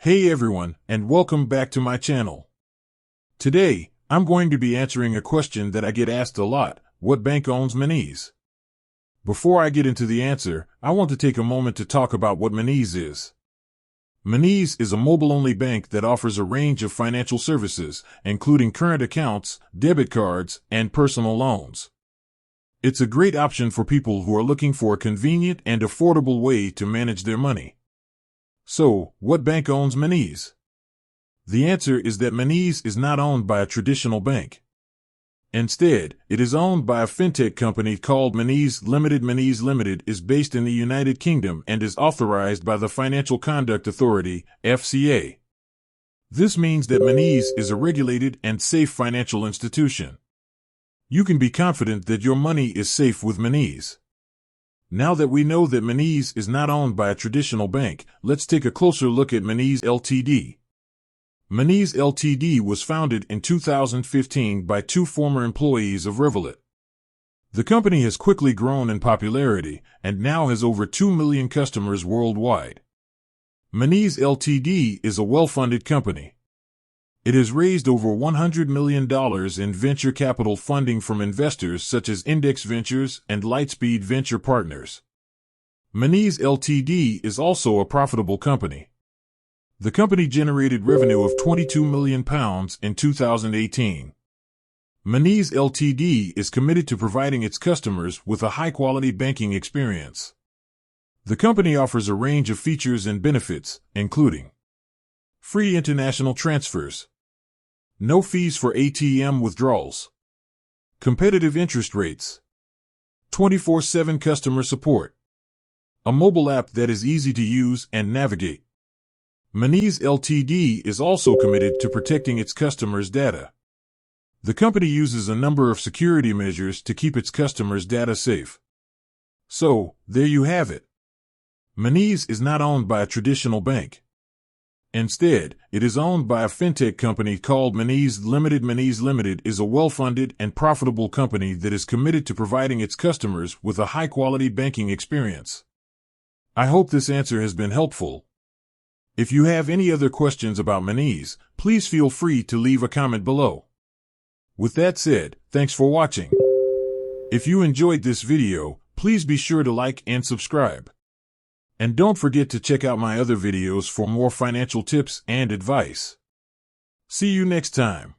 Hey everyone, and welcome back to my channel. Today, I'm going to be answering a question that I get asked a lot: what bank owns Monese? Before I get into the answer, I want to take a moment to talk about what Monese is. Monese is a mobile-only bank that offers a range of financial services, including current accounts, debit cards, and personal loans. It's a great option for people who are looking for a convenient and affordable way to manage their money. So, what bank owns Monese? The answer is that Monese is not owned by a traditional bank. Instead, it is owned by a fintech company called Monese Limited. Monese Limited is based in the United Kingdom and is authorized by the Financial Conduct Authority, FCA. This means that Monese is a regulated and safe financial institution. You can be confident that your money is safe with Monese. Now that we know that Monese is not owned by a traditional bank, let's take a closer look at Monese Ltd. Monese Ltd was founded in 2015 by two former employees of Revolut. The company has quickly grown in popularity and now has over 2 million customers worldwide. Monese Ltd is a well-funded company. It has raised over $100 million in venture capital funding from investors such as Index Ventures and Lightspeed Venture Partners. Monese Ltd is also a profitable company. The company generated revenue of £22 million in 2018. Monese Ltd is committed to providing its customers with a high-quality banking experience. The company offers a range of features and benefits, including free international transfers, no fees for ATM withdrawals, competitive interest rates, 24/7 customer support, a mobile app that is easy to use and navigate. Monese Ltd is also committed to protecting its customers' data. The company uses a number of security measures to keep its customers' data safe. So, there you have it. Monese is not owned by a traditional bank. Instead, it is owned by a fintech company called Monese Limited. Monese Limited is a well-funded and profitable company that is committed to providing its customers with a high-quality banking experience. I hope this answer has been helpful. If you have any other questions about Monese, please feel free to leave a comment below. With that said, thanks for watching. If you enjoyed this video, please be sure to like and subscribe. And don't forget to check out my other videos for more financial tips and advice. See you next time.